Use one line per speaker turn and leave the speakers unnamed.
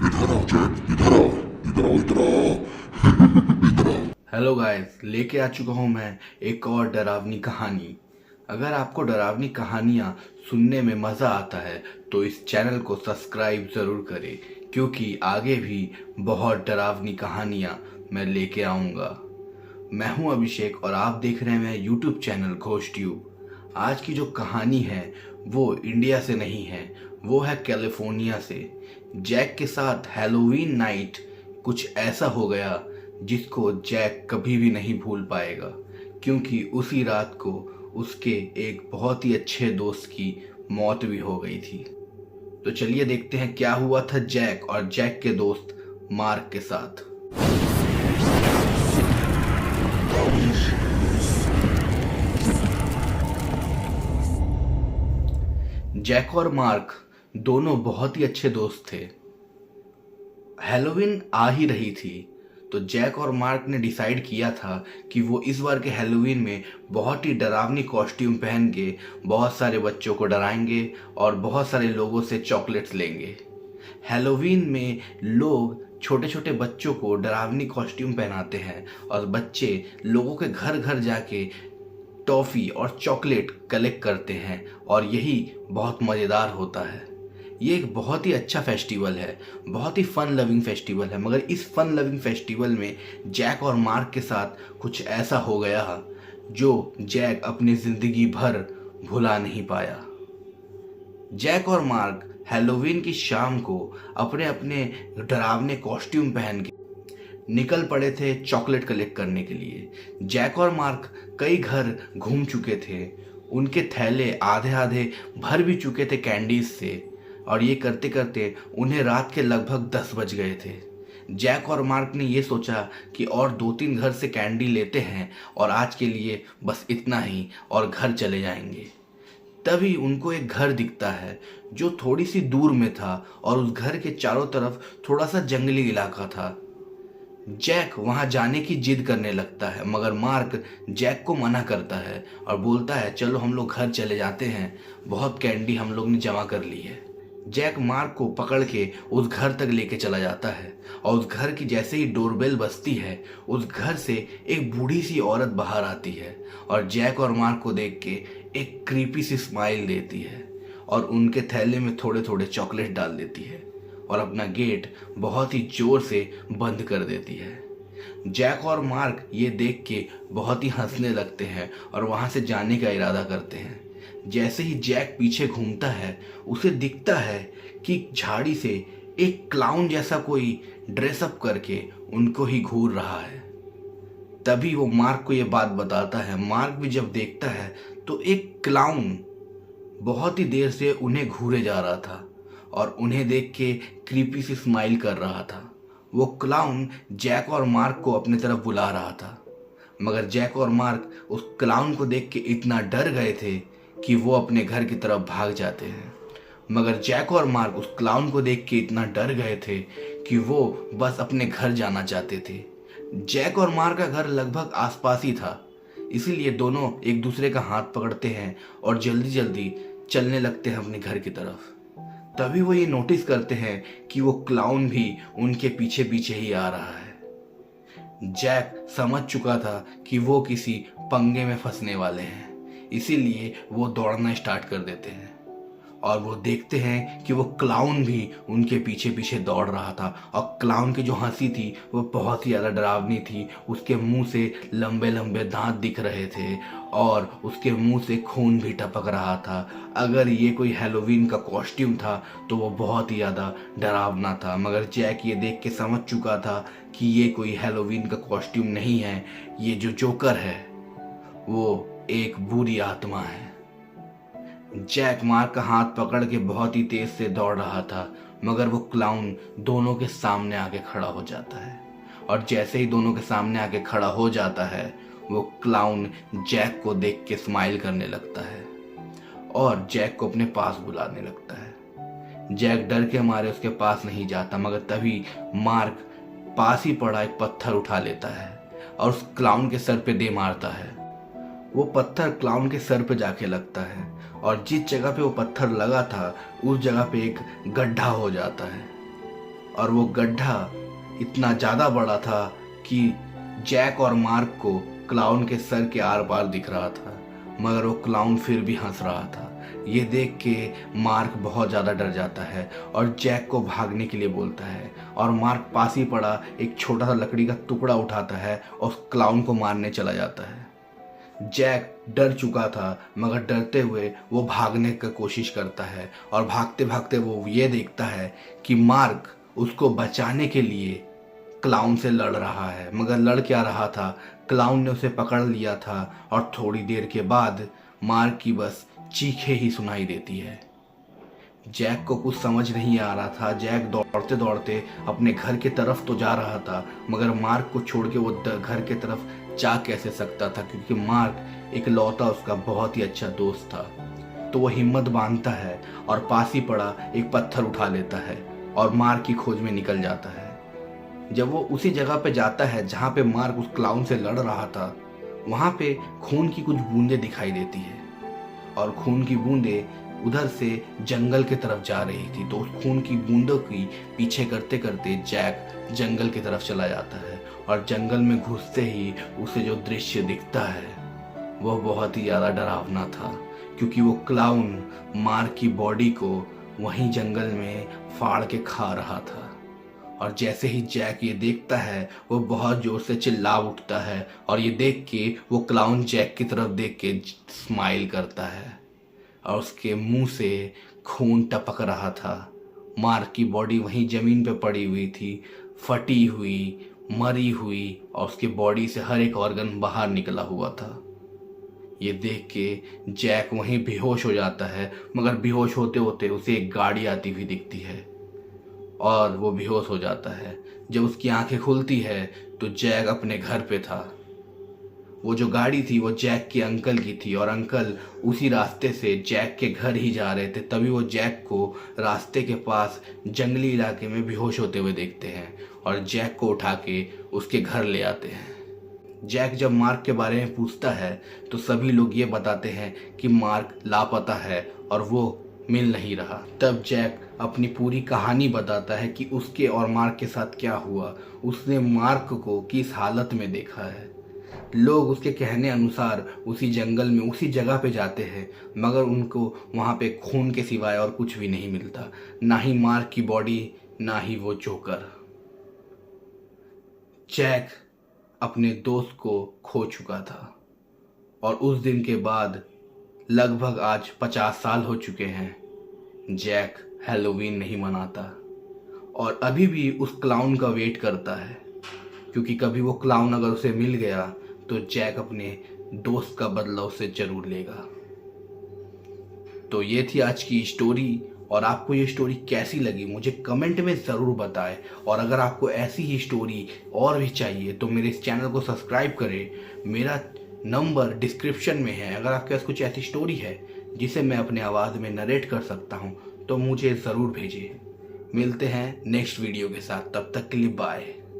इधर आओ जैक, इधर आओ, इधर आओ, इधर आओ, इधर आओ।
हेलो गाइस, लेके आ चुका हूँ मैं एक और डरावनी कहानी। अगर आपको डरावनी कहानियाँ सुनने में मज़ा आता है तो इस चैनल को सब्सक्राइब ज़रूर करें, क्योंकि आगे भी बहुत डरावनी कहानियाँ मैं लेके आऊँगा। मैं हूँ अभिषेक और आप देख रहे हैं मेरा यूट्यूब चैनल घोष ट्यूब। आज की जो कहानी है वो इंडिया से नहीं है, वो है कैलिफोर्निया से। जैक के साथ हैलोवीन नाइट कुछ ऐसा हो गया जिसको जैक कभी भी नहीं भूल पाएगा, क्योंकि उसी रात को उसके एक बहुत ही अच्छे दोस्त की मौत भी हो गई थी। तो चलिए देखते हैं क्या हुआ था जैक और जैक के दोस्त मार्क के साथ। जैक और मार्क दोनों बहुत ही अच्छे दोस्त थे। हैलोवीन आ ही रही थी तो जैक और मार्क ने डिसाइड किया था कि वो इस बार के हैलोवीन में बहुत ही डरावनी कॉस्ट्यूम पहन के बहुत सारे बच्चों को डराएंगे और बहुत सारे लोगों से चॉकलेट्स लेंगे। हैलोवीन में लोग छोटे छोटे बच्चों को डरावनी कॉस्ट्यूम पहनाते हैं और बच्चे लोगों के घर घर जाके टॉफ़ी और चॉकलेट कलेक्ट करते हैं और यही बहुत मज़ेदार होता है। ये एक बहुत ही अच्छा फेस्टिवल है, बहुत ही फन लविंग फेस्टिवल है। मगर इस फन लविंग फेस्टिवल में जैक और मार्क के साथ कुछ ऐसा हो गया जो जैक अपनी ज़िंदगी भर भुला नहीं पाया। जैक और मार्क हैलोवीन की शाम को अपने अपने डरावने कॉस्ट्यूम पहन के निकल पड़े थे चॉकलेट कलेक्ट करने के लिए। जैक और मार्क कई घर घूम चुके थे, उनके थैले आधे आधे भर भी चुके थे कैंडीज से, और ये करते करते उन्हें रात के लगभग 10 बज गए थे। जैक और मार्क ने ये सोचा कि और 2-3 घर से कैंडी लेते हैं और आज के लिए बस इतना ही और घर चले जाएंगे। तभी उनको एक घर दिखता है जो थोड़ी सी दूर में था और उस घर के चारों तरफ थोड़ा सा जंगली इलाका था। जैक वहां जाने की जिद करने लगता है, मगर मार्क जैक को मना करता है और बोलता है चलो हम लोग घर चले जाते हैं, बहुत कैंडी हम लोग ने जमा कर ली है। जैक मार्क को पकड़ के उस घर तक लेके चला जाता है और उस घर की जैसे ही डोरबेल बजती है उस घर से एक बूढ़ी सी औरत बाहर आती है और जैक और मार्क को देख के एक क्रीपी सी स्माइल देती है और उनके थैले में थोड़े थोड़े चॉकलेट डाल देती है और अपना गेट बहुत ही जोर से बंद कर देती है। जैक और मार्क ये देख के बहुत ही हंसने लगते हैं और वहाँ से जाने का इरादा करते हैं। जैसे ही जैक पीछे घूमता है उसे दिखता है कि झाड़ी से एक क्लाउन जैसा कोई ड्रेसअप करके उनको ही घूर रहा है। तभी वो मार्क को ये बात बताता है। मार्क भी जब देखता है तो एक क्लाउन बहुत ही देर से उन्हें घूरे जा रहा था और उन्हें देख के क्रीपी सी स्माइल कर रहा था। वो क्लाउन जैक और मार्क को अपने तरफ बुला रहा था, मगर जैक और मार्क उस क्लाउन को देख के इतना डर गए थे कि वो अपने घर की तरफ भाग जाते हैं। मगर जैक और मार्क उस क्लाउन को देख के इतना डर गए थे कि वो बस अपने घर जाना चाहते थे। जैक और मार्क का घर लगभग आसपास ही था, इसीलिए दोनों एक दूसरे का हाथ पकड़ते हैं और जल्दी जल्दी चलने लगते हैं अपने घर की तरफ। तभी वो ये नोटिस करते हैं कि वो क्लाउन भी उनके पीछे पीछे ही आ रहा है। जैक समझ चुका था कि वो किसी पंगे में फंसने वाले हैं, इसीलिए वो दौड़ना स्टार्ट कर देते हैं और वो देखते हैं कि वो क्लाउन भी उनके पीछे पीछे दौड़ रहा था और क्लाउन की जो हंसी थी वो बहुत ही ज़्यादा डरावनी थी। उसके मुंह से लंबे लंबे दांत दिख रहे थे और उसके मुंह से खून भी टपक रहा था। अगर ये कोई हैलोवीन का कॉस्ट्यूम था तो वो बहुत ही ज़्यादा डरावना था, मगर जैक ये देख के समझ चुका था कि ये कोई हैलोवीन का कॉस्ट्यूम नहीं है, ये जो जोकर है वो एक बुरी आत्मा है। जैक मार्क का हाथ पकड़ के बहुत ही तेज से दौड़ रहा था, मगर वो क्लाउन दोनों के सामने आके खड़ा हो जाता है और जैसे ही दोनों के सामने आके खड़ा हो जाता है वो क्लाउन जैक को देख के स्माइल करने लगता है और जैक को अपने पास बुलाने लगता है। जैक डर के मारे उसके पास नहीं जाता, मगर तभी मार्क पास ही पड़ा एक पत्थर उठा लेता है और उस क्लाउन के सर पे दे मारता है। वो पत्थर क्लाउन के सर पे जाके लगता है और जिस जगह पे वो पत्थर लगा था उस जगह पे एक गड्ढा हो जाता है। और वो गड्ढा इतना ज़्यादा बड़ा था कि जैक और मार्क को क्लाउन के सर के आर पार दिख रहा था, मगर वो क्लाउन फिर भी हंस रहा था। ये देख के मार्क बहुत ज़्यादा डर जाता है और जैक को भागने के लिए बोलता है, और मार्क पास ही पड़ा एक छोटा सा लकड़ी का टुकड़ा उठाता है और क्लाउन को मारने चला जाता है। जैक डर चुका था, मगर डरते हुए वो भागने की कोशिश करता है, और भागते भागते वो ये देखता है कि मार्क उसको बचाने के लिए क्लाउन से लड़ रहा है। मगर लड़ क्या रहा था, क्लाउन ने उसे पकड़ लिया था, और थोड़ी देर के बाद मार्क की बस चीखें ही सुनाई देती है। जैक को कुछ समझ नहीं आ रहा था। जैक दौड़ते दौड़ते अपने घर की तरफ तो जा रहा था, मगर मार्क को छोड़ के वो घर के तरफ जा कैसे सकता था, क्योंकि मार्क एक लौता उसका बहुत ही अच्छा दोस्त था। तो वो हिम्मत बांधता है और पास ही पड़ा एक पत्थर उठा लेता है और मार्क की खोज में निकल जाता है। जब वो उसी जगह पे जाता है जहाँ पे मार्क उस क्लाउन से लड़ रहा था, वहाँ पे खून की कुछ बूंदें दिखाई देती है, और खून की बूंदें उधर से जंगल की तरफ जा रही थी। तो उस खून की बूंदों की पीछे करते करते जैक जंगल की तरफ चला जाता है, और जंगल में घुसते ही उसे जो दृश्य दिखता है वह बहुत ही ज़्यादा डरावना था, क्योंकि वो क्लाउन मार्क की बॉडी को वहीं जंगल में फाड़ के खा रहा था। और जैसे ही जैक ये देखता है, वो बहुत जोर से चिल्ला उठता है, और ये देख के वो क्लाउन जैक की तरफ देख के स्माइल करता है, और उसके मुंह से खून टपक रहा था। मार्क की बॉडी वहीं ज़मीन पे पड़ी हुई थी, फटी हुई, मरी हुई, और उसके बॉडी से हर एक ऑर्गन बाहर निकला हुआ था। ये देख के जैक वहीं बेहोश हो जाता है, मगर बेहोश होते होते उसे एक गाड़ी आती हुई दिखती है और वो बेहोश हो जाता है। जब उसकी आंखें खुलती है तो जैक अपने घर पे था। वो जो गाड़ी थी वो जैक के अंकल की थी, और अंकल उसी रास्ते से जैक के घर ही जा रहे थे। तभी वो जैक को रास्ते के पास जंगली इलाके में बेहोश होते हुए देखते हैं, और जैक को उठा के उसके घर ले आते हैं। जैक जब मार्क के बारे में पूछता है तो सभी लोग ये बताते हैं कि मार्क लापता है और वो मिल नहीं रहा। तब जैक अपनी पूरी कहानी बताता है कि उसके और मार्क के साथ क्या हुआ। उसने मार्क को किस हालत में देखा है। लोग उसके कहने अनुसार उसी जंगल में उसी जगह पे जाते हैं, मगर उनको वहाँ पे खून के सिवाय और कुछ भी नहीं मिलता, ना ही मार्क की बॉडी, ना ही वो जोकर। जैक अपने दोस्त को खो चुका था, और उस दिन के बाद लगभग आज 50 साल हो चुके हैं, जैक हैलोवीन नहीं मनाता, और अभी भी उस क्लाउन का वेट करता है, क्योंकि कभी वो क्लाउन अगर उसे मिल गया तो जैक अपने दोस्त का बदला उससे जरूर लेगा। तो ये थी आज की स्टोरी, और आपको ये स्टोरी कैसी लगी मुझे कमेंट में ज़रूर बताएं। और अगर आपको ऐसी ही स्टोरी और भी चाहिए तो मेरे इस चैनल को सब्सक्राइब करें। मेरा नंबर डिस्क्रिप्शन में है। अगर आपके पास कुछ ऐसी स्टोरी है जिसे मैं अपने आवाज़ में नरेट कर सकता हूँ तो मुझे ज़रूर भेजें। मिलते हैं नेक्स्ट वीडियो के साथ, तब तक के लिए बाय।